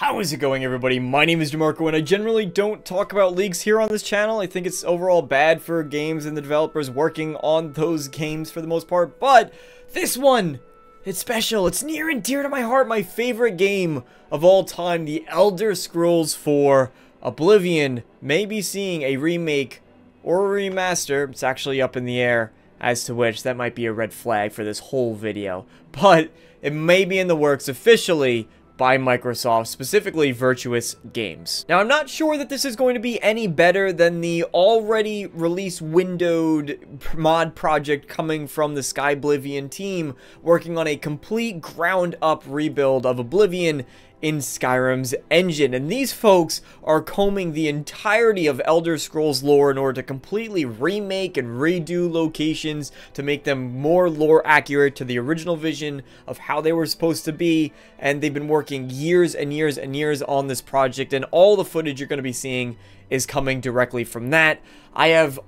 How is it going, everybody? My name is DeMarco, and I generally don't talk about leaks here on this channel. I think it's overall bad for games and the developers working on those games for the most part, but this one, it's special. It's near and dear to my heart. My favorite game of all time, The Elder Scrolls IV Oblivion, may be seeing a remake or a remaster. It's actually up in the air as to which. That might be a red flag for this whole video, but it may be in the works officially by Microsoft, specifically Virtuous Games. Now, I'm not sure that this is going to be any better than the already release windowed mod project coming from the Oblivion team, working on a complete ground-up rebuild of Oblivion in Skyrim's engine. And these folks are combing the entirety of Elder Scrolls lore in order to completely remake and redo locations to make them more lore accurate to the original vision of how they were supposed to be. And they've been working years and years and years on this project, and all the footage you're going to be seeing is coming directly from that. I have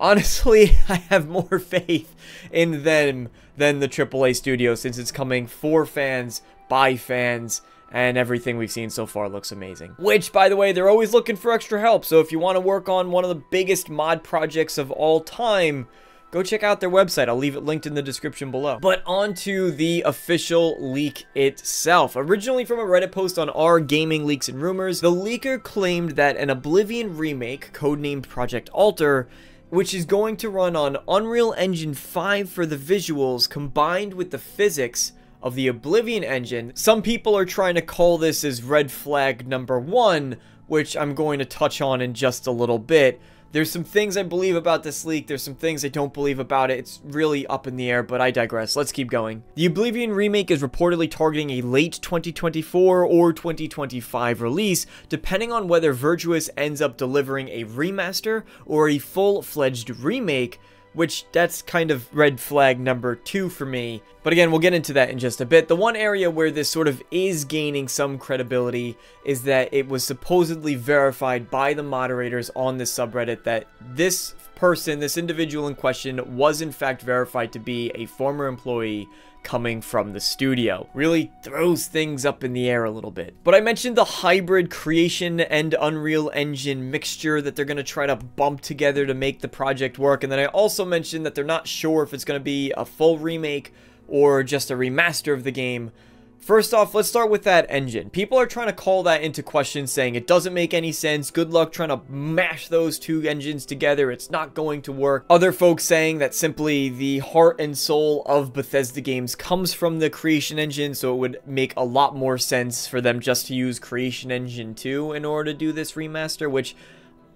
more faith in them than the AAA studio, since it's coming for fans, by fans, and everything we've seen so far looks amazing. Which, by the way, they're always looking for extra help, so if you want to work on one of the biggest mod projects of all time, go check out their website. I'll leave it linked in the description below. But on to the official leak itself. Originally from a Reddit post on r Gaming Leaks and Rumors, the leaker claimed that an Oblivion remake, codenamed Project Alter, which is going to run on Unreal Engine 5 for the visuals, combined with the physics of the Oblivion engine. Some people are trying to call this as red flag number 1, which I'm going to touch on in just a little bit. There's some things I believe about this leak, there's some things I don't believe about it. It's really up in the air, but I digress. Let's keep going. The Oblivion remake is reportedly targeting a late 2024 or 2025 release, depending on whether Virtuous ends up delivering a remaster or a full-fledged remake, which that's kind of red flag number 2 for me. But again, we'll get into that in just a bit. The one area where this sort of is gaining some credibility is that it was supposedly verified by the moderators on this subreddit that this person, this individual in question, was in fact verified to be a former employee coming from the studio. Really throws things up in the air a little bit. But I mentioned the hybrid creation and Unreal Engine mixture that they're going to try to bump together to make the project work, and then I also mentioned that they're not sure if it's going to be a full remake or just a remaster of the game. First off, let's start with that engine. People are trying to call that into question, saying it doesn't make any sense. Good luck trying to mash those two engines together. It's not going to work. Other folks saying that simply the heart and soul of Bethesda games comes from the Creation Engine, so it would make a lot more sense for them just to use Creation Engine 2 in order to do this remaster, which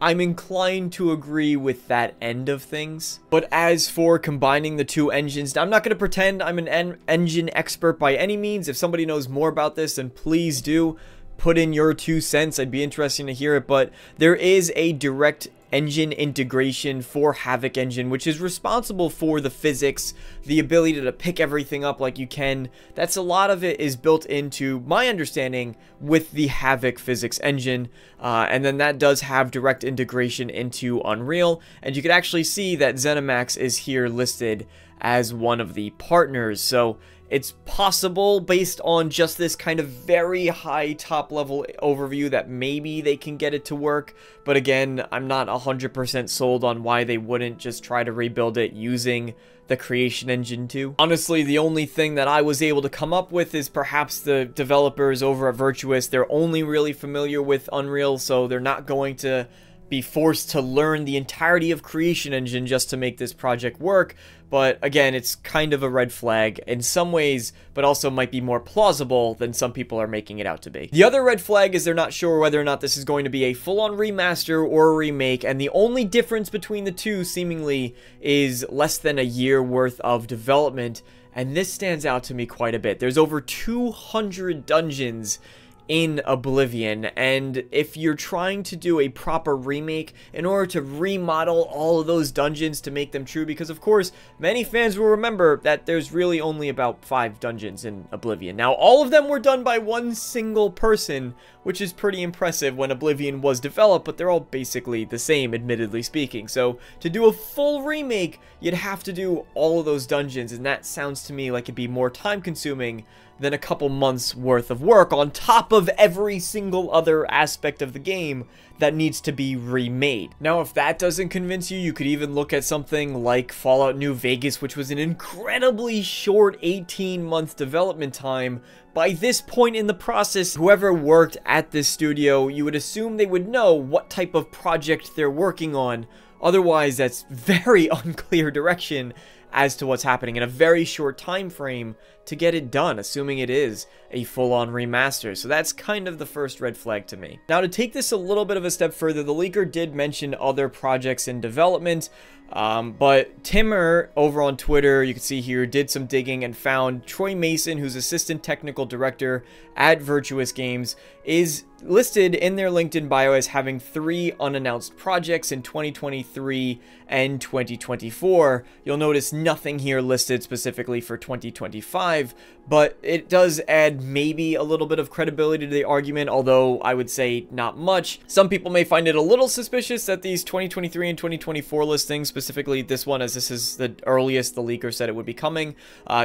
I'm inclined to agree with that end of things. But as for combining the two engines, I'm not going to pretend I'm an engine expert by any means. If somebody knows more about this, then please do put in your 2 cents. I'd be interested to hear it. But there is a direct engine integration for Havoc Engine, which is responsible for the physics, the ability to pick everything up like you can. That's a lot of it is built into, my understanding, with the Havoc physics engine, and then that does have direct integration into Unreal, and you can actually see that ZeniMax is here listed as one of the partners. So it's possible, based on just this kind of very high top-level overview, that maybe they can get it to work. But again, I'm not 100% sold on why they wouldn't just try to rebuild it using the Creation Engine 2. Honestly, the only thing that I was able to come up with is perhaps the developers over at Virtuous. They're only really familiar with Unreal, so they're not going to be forced to learn the entirety of Creation Engine just to make this project work. But again, it's kind of a red flag in some ways, but also might be more plausible than some people are making it out to be. The other red flag is they're not sure whether or not this is going to be a full-on remaster or a remake, and the only difference between the two, seemingly, is less than a year worth of development, and this stands out to me quite a bit. There's over 200 dungeons in Oblivion, and if you're trying to do a proper remake in order to remodel all of those dungeons to make them true, because of course many fans will remember that there's really only about 5 dungeons in Oblivion. Now, all of them were done by one single person, which is pretty impressive when Oblivion was developed, but they're all basically the same, admittedly speaking. So to do a full remake, you'd have to do all of those dungeons, and that sounds to me like it'd be more time consuming than a couple months worth of work on top of every single other aspect of the game that needs to be remade. Now, if that doesn't convince you, you could even look at something like Fallout New Vegas, which was an incredibly short 18-month development time. By this point in the process, whoever worked at this studio, you would assume they would know what type of project they're working on. Otherwise, that's very unclear direction as to what's happening in a very short time frame to get it done, assuming it is a full-on remaster. So that's kind of the first red flag to me. Now, to take this a little bit of a step further, the leaker did mention other projects in development, but Timmer over on Twitter, you can see here, did some digging and found Troy Mason, who's assistant technical director at Virtuous Games, is listed in their LinkedIn bio as having 3 unannounced projects in 2023 and 2024. You'll notice nothing here listed specifically for 2025, but it does add maybe a little bit of credibility to the argument, although I would say not much. Some people may find it a little suspicious that these 2023 and 2024 listings, specifically this one, as this is the earliest the leaker said it would be coming,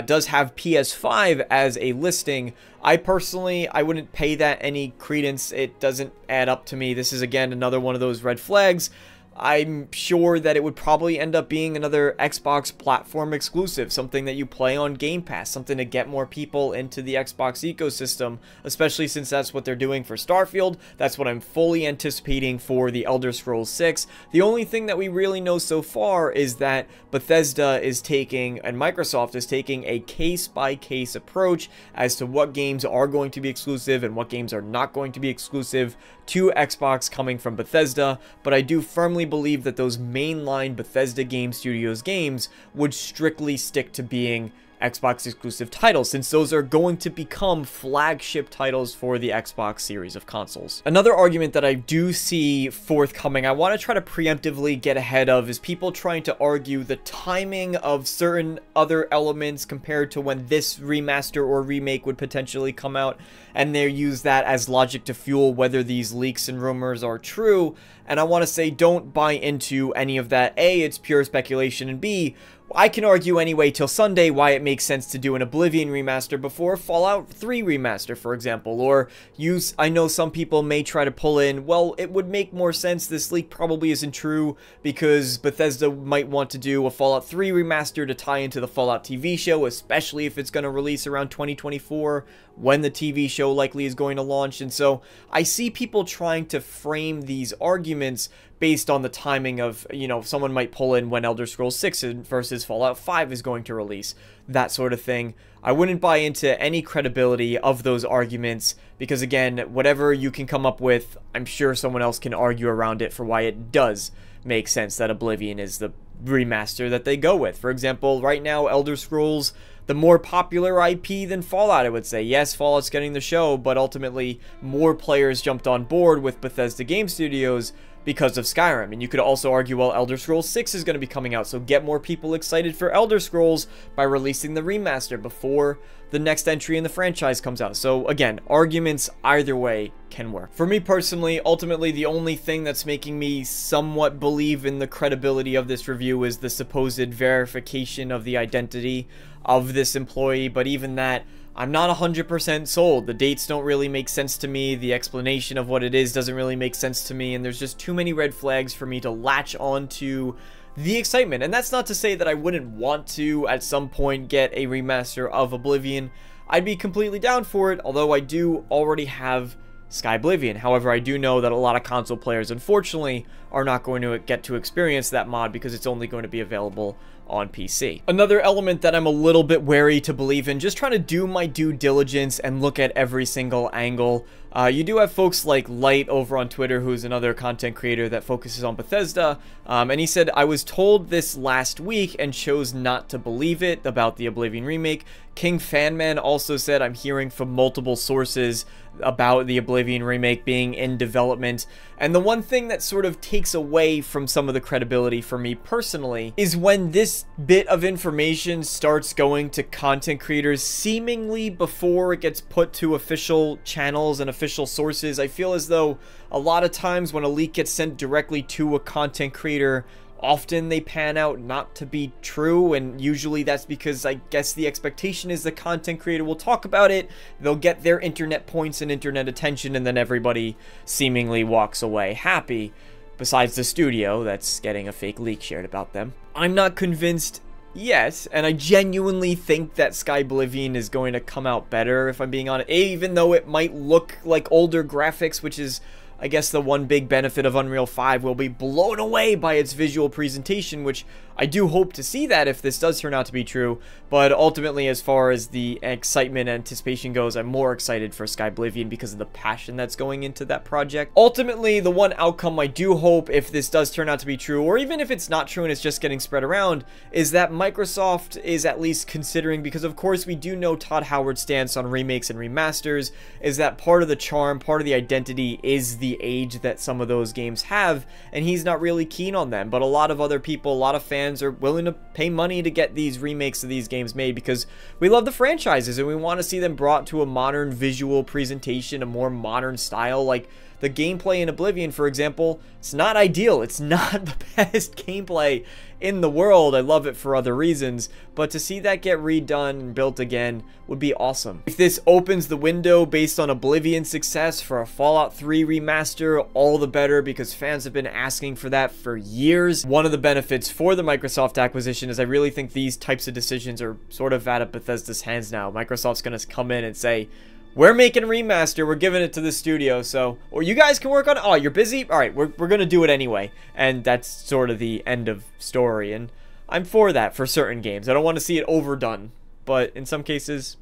does have PS5 as a listing. I personally, I wouldn't pay that any credence. It doesn't add up to me. This is, again, another one of those red flags. I'm sure that it would probably end up being another Xbox platform exclusive, something that you play on Game Pass, something to get more people into the Xbox ecosystem, especially since that's what they're doing for Starfield. That's what I'm fully anticipating for the Elder Scrolls 6. The only thing that we really know so far is that Bethesda is taking, and Microsoft is taking, a case-by-case approach as to what games are going to be exclusive and what games are not going to be exclusive to Xbox coming from Bethesda, but I do firmly believe that those mainline Bethesda Game Studios games would strictly stick to being Xbox exclusive titles, since those are going to become flagship titles for the Xbox series of consoles. Another argument that I do see forthcoming, I want to try to preemptively get ahead of, is people trying to argue the timing of certain other elements compared to when this remaster or remake would potentially come out, and they use that as logic to fuel whether these leaks and rumors are true. And I want to say, don't buy into any of that. A, it's pure speculation, and B, I can argue anyway till Sunday why it makes sense to do an Oblivion remaster before Fallout 3 remaster, for example, or use, I know some people may try to pull in, well, it would make more sense, this leak probably isn't true, because Bethesda might want to do a Fallout 3 remaster to tie into the Fallout TV show, especially if it's going to release around 2024, when the TV show likely is going to launch. And so I see people trying to frame these arguments based on the timing of, you know, someone might pull in when Elder Scrolls 6 versus Fallout 5 is going to release, that sort of thing. I wouldn't buy into any credibility of those arguments, because again, whatever you can come up with, I'm sure someone else can argue around it for why it does make sense that Oblivion is the remaster that they go with. For example, right now, Elder Scrolls, the more popular IP than Fallout, I would say. Yes, Fallout's getting the show, but ultimately more players jumped on board with Bethesda Game Studios because of Skyrim. And you could also argue, well, Elder Scrolls 6 is going to be coming out, so get more people excited for Elder Scrolls by releasing the remaster before the next entry in the franchise comes out. So again, arguments either way can work. For me personally, ultimately, the only thing that's making me somewhat believe in the credibility of this review is the supposed verification of the identity of this employee, but even that, I'm not 100% sold. The dates don't really make sense to me. The explanation of what it is doesn't really make sense to me, and there's just too many red flags for me to latch on to the excitement. And that's not to say that I wouldn't want to at some point get a remaster of Oblivion. I'd be completely down for it, although I do already have Sky Oblivion. However, I do know that a lot of console players, unfortunately, are not going to get to experience that mod because it's only going to be available on PC. Another element that I'm a little bit wary to believe in, just trying to do my due diligence and look at every single angle. You do have folks like Light over on Twitter, who's another content creator that focuses on Bethesda, and he said, I was told this last week and chose not to believe it about the Oblivion remake. King Fanman also said, I'm hearing from multiple sources about the Oblivion remake being in development. And the one thing that sort of takes away from some of the credibility for me personally is when this bit of information starts going to content creators seemingly before it gets put to official channels and official sources. I feel as though a lot of times when a leak gets sent directly to a content creator often they pan out not to be true, and usually that's because I guess the expectation is the content creator will talk about it, they'll get their internet points and internet attention, and then everybody seemingly walks away happy, besides the studio that's getting a fake leak shared about them. I'm not convinced yet, and I genuinely think that Oblivion is going to come out better, if I'm being honest, even though it might look like older graphics, which is, I guess, the one big benefit of Unreal 5. Will be blown away by its visual presentation, which I do hope to see that if this does turn out to be true. But ultimately, as far as the excitement and anticipation goes, I'm more excited for Oblivion because of the passion that's going into that project. Ultimately, the one outcome I do hope, if this does turn out to be true, or even if it's not true and it's just getting spread around, is that Microsoft is at least considering, because of course we do know Todd Howard's stance on remakes and remasters, is that part of the charm, part of the identity is the age that some of those games have, and he's not really keen on them. But a lot of other people, a lot of fans are willing to pay money to get these remakes of these games made because we love the franchises and we want to see them brought to a modern visual presentation, a more modern style. Like the gameplay in Oblivion, for example, it's not ideal. It's not the best gameplay in the world. I love it for other reasons, but to see that get redone and built again would be awesome. If this opens the window based on Oblivion's success for a Fallout 3 remaster, all the better, because fans have been asking for that for years. One of the benefits for the Microsoft acquisition is I really think these types of decisions are sort of out of Bethesda's hands now. Microsoft's going to come in and say, we're making a remaster, we're giving it to the studio, so, or you guys can work on it. Oh, you're busy? All right, we're going to do it anyway. And that's sort of the end of story, and I'm for that for certain games. I don't want to see it overdone, but in some cases,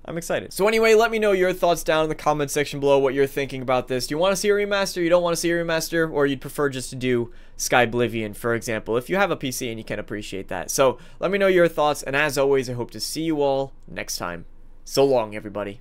I'm excited. So anyway, let me know your thoughts down in the comment section below, what you're thinking about this. Do you want to see a remaster? You don't want to see a remaster? Or you'd prefer just to do Oblivion, for example, if you have a PC and you can appreciate that. So let me know your thoughts, and as always, I hope to see you all next time. So long, everybody.